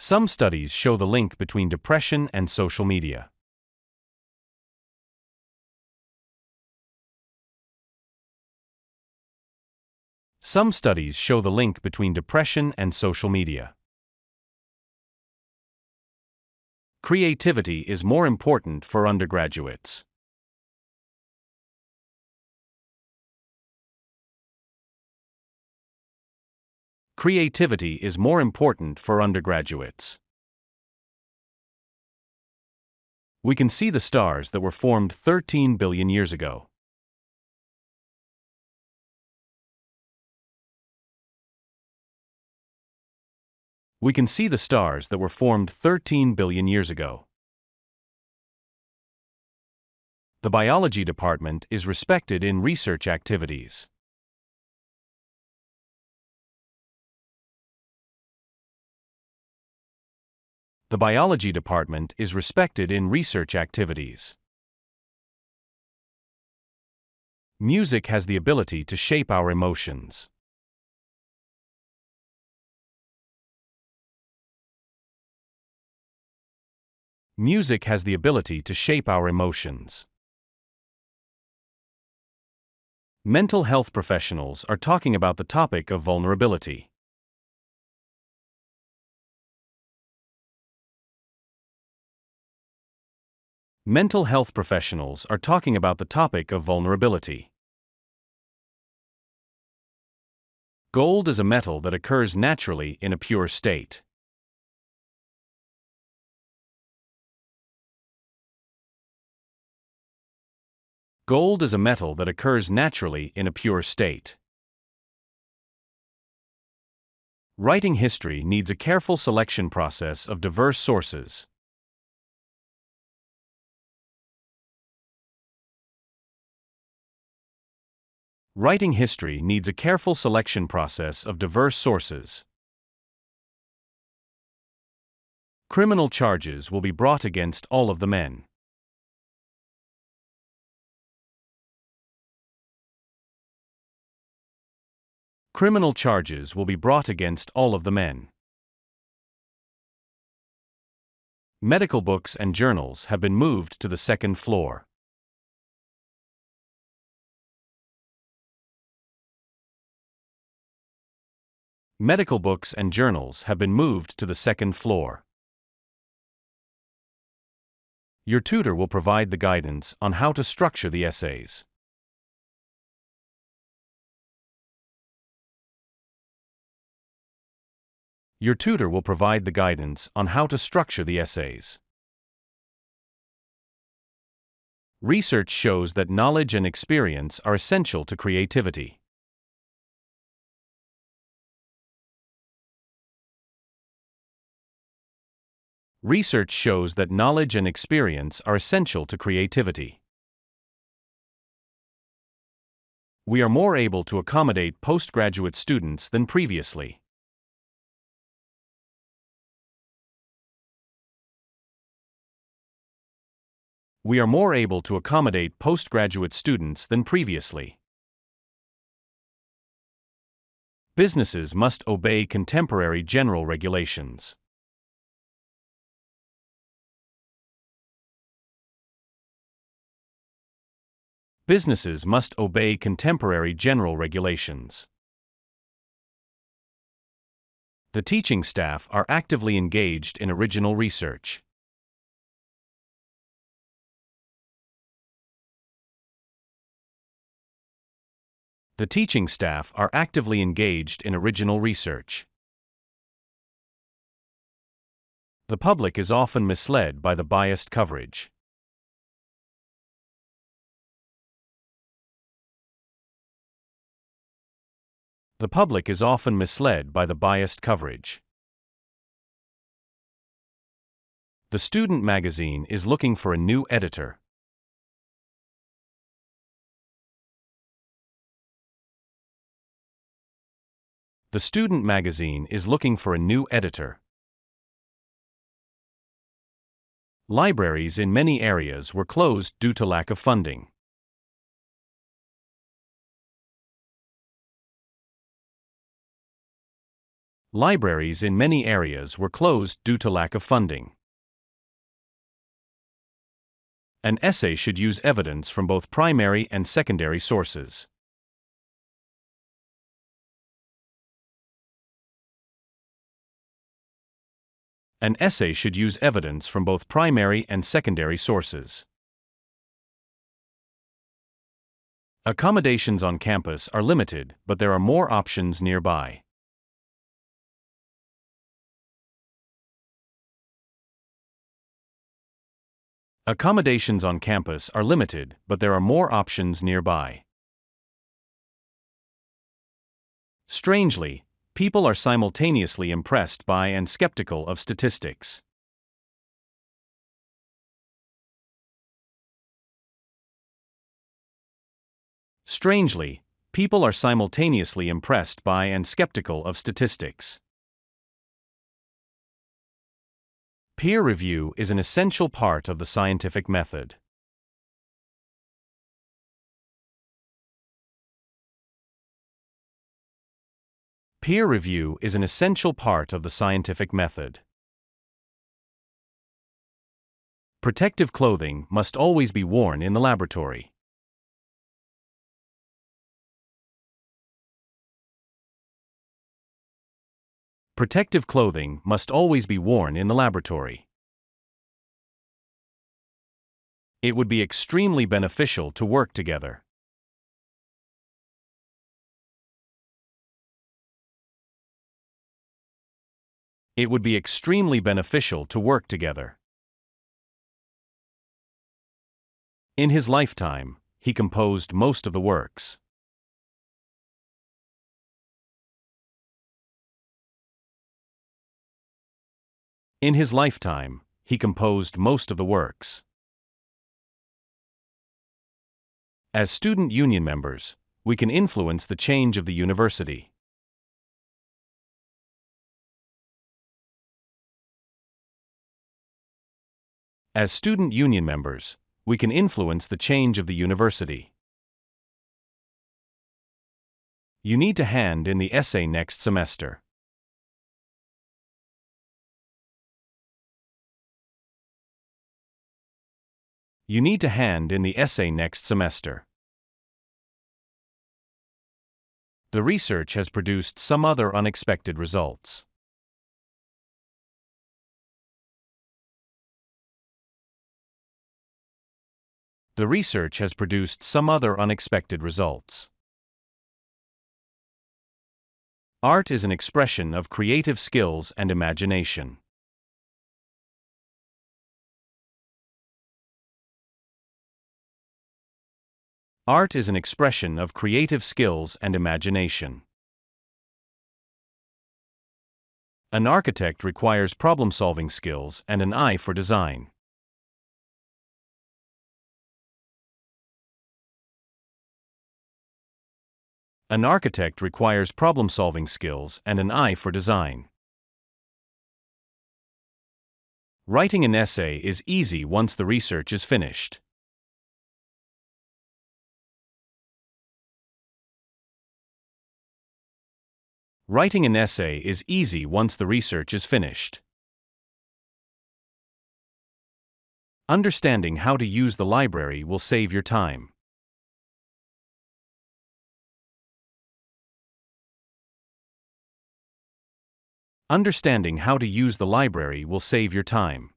Some studies show the link between depression and social media. Some studies show the link between depression and social media. Creativity is more important for undergraduates. Creativity is more important for undergraduates. We can see the stars that were formed 13 billion years ago. We can see the stars that were formed 13 billion years ago. The biology department is respected in research activities. The biology department is respected in research activities. Music has the ability to shape our emotions. Music has the ability to shape our emotions. Mental health professionals are talking about the topic of vulnerability. Mental health professionals are talking about the topic of vulnerability. Gold is a metal that occurs naturally in a pure state. Gold is a metal that occurs naturally in a pure state. Writing history needs a careful selection process of diverse sources. Writing history needs a careful selection process of diverse sources. Criminal charges will be brought against all of the men. Criminal charges will be brought against all of the men. Medical books and journals have been moved to the second floor. Medical books and journals have been moved to the second floor. Your tutor will provide the guidance on how to structure the essays. Your tutor will provide the guidance on how to structure the essays. Research shows that knowledge and experience are essential to creativity. Research shows that knowledge and experience are essential to creativity. We are more able to accommodate postgraduate students than previously. We are more able to accommodate postgraduate students than previously. Businesses must obey contemporary general regulations. Businesses must obey contemporary general regulations. The teaching staff are actively engaged in original research. The teaching staff are actively engaged in original research. The public is often misled by the biased coverage. The public is often misled by the biased coverage. The student magazine is looking for a new editor. The student magazine is looking for a new editor. Libraries in many areas were closed due to lack of funding. Libraries in many areas were closed due to lack of funding. An essay should use evidence from both primary and secondary sources. An essay should use evidence from both primary and secondary sources. Accommodations on campus are limited, but there are more options nearby. Accommodations on campus are limited, but there are more options nearby. Strangely, people are simultaneously impressed by and skeptical of statistics. Strangely, people are simultaneously impressed by and skeptical of statistics. Peer review is an essential part of the scientific method. Peer review is an essential part of the scientific method. Protective clothing must always be worn in the laboratory. Protective clothing must always be worn in the laboratory. It would be extremely beneficial to work together. It would be extremely beneficial to work together. In his lifetime, he composed most of the works. In his lifetime, he composed most of the works. As student union members, we can influence the change of the university. As student union members, we can influence the change of the university. You need to hand in the essay next semester. You need to hand in the essay next semester. The research has produced some other unexpected results. The research has produced some other unexpected results. Art is an expression of creative skills and imagination. Art is an expression of creative skills and imagination. An architect requires problem-solving skills and an eye for design. An architect requires problem-solving skills and an eye for design. Writing an essay is easy once the research is finished. Writing an essay is easy once the research is finished. Understanding how to use the library will save your time. Understanding how to use the library will save your time.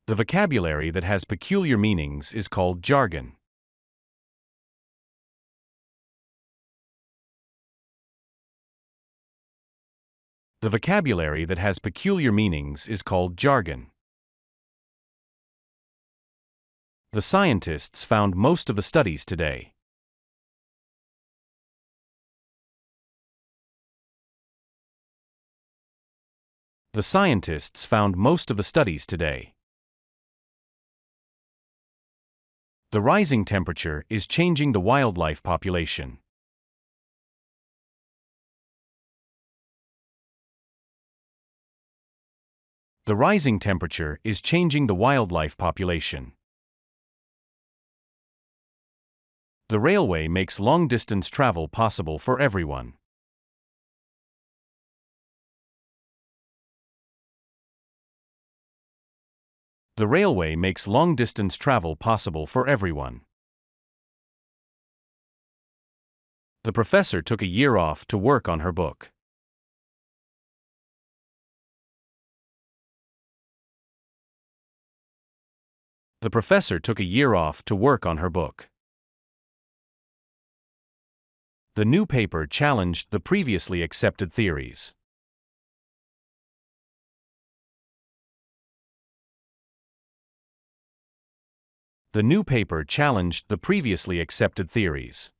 The vocabulary that has peculiar meanings is called jargon. The vocabulary that has peculiar meanings is called jargon. The scientists found most of the studies today. The scientists found most of the studies today. The rising temperature is changing the wildlife population. The rising temperature is changing the wildlife population. The railway makes long-distance travel possible for everyone. The railway makes long-distance travel possible for everyone. The professor took a year off to work on her book. The professor took a year off to work on her book. The new paper challenged the previously accepted theories. The new paper challenged the previously accepted theories.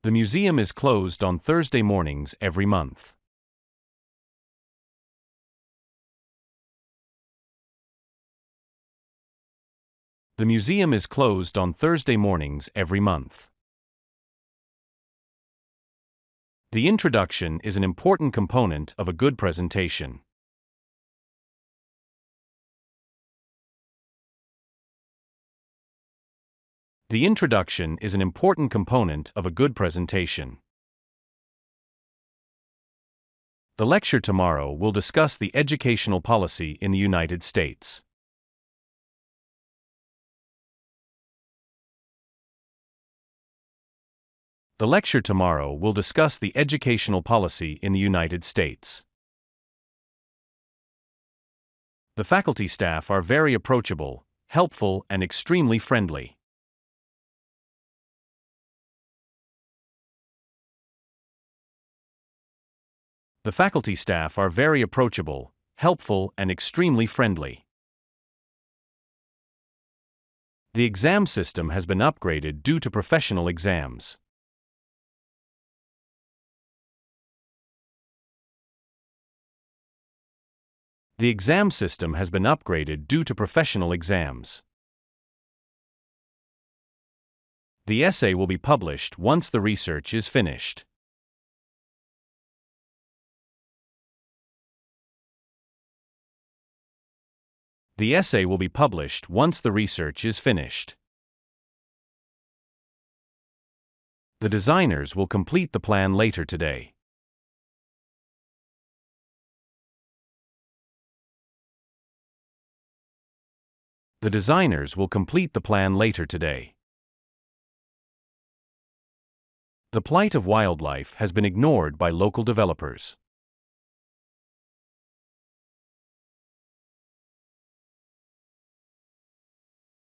The museum is closed on Thursday mornings every month. The museum is closed on Thursday mornings every month. The introduction is an important component of a good presentation. The introduction is an important component of a good presentation. The lecture tomorrow will discuss the educational policy in the United States. The lecture tomorrow will discuss the educational policy in the United States. The faculty staff are very approachable, helpful, and extremely friendly. The faculty staff are very approachable, helpful, and extremely friendly. The exam system has been upgraded due to professional exams. The exam system has been upgraded due to professional exams. The essay will be published once the research is finished. The essay will be published once the research is finished. The designers will complete the plan later today. The designers will complete the plan later today. The plight of wildlife has been ignored by local developers.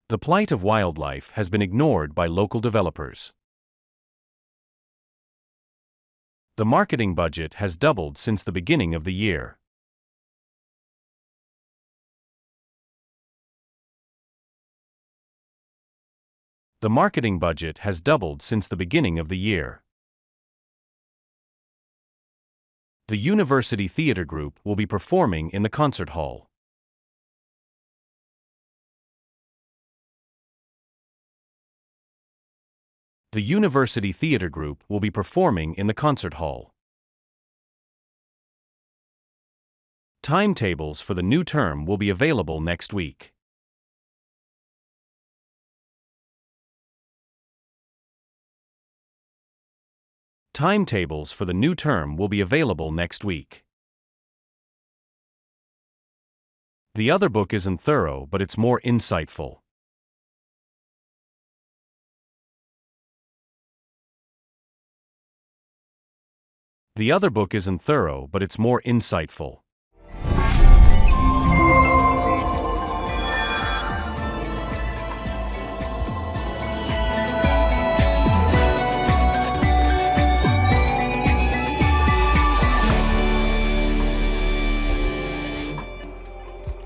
The plight of wildlife has been ignored by local developers. The marketing budget has doubled since the beginning of the year. The marketing budget has doubled since the beginning of the year. The University Theatre Group will be performing in the concert hall. The University Theatre Group will be performing in the concert hall. Timetables for the new term will be available next week. Timetables for the new term will be available next week. The other book isn't thorough, but it's more insightful. The other book isn't thorough, but it's more insightful.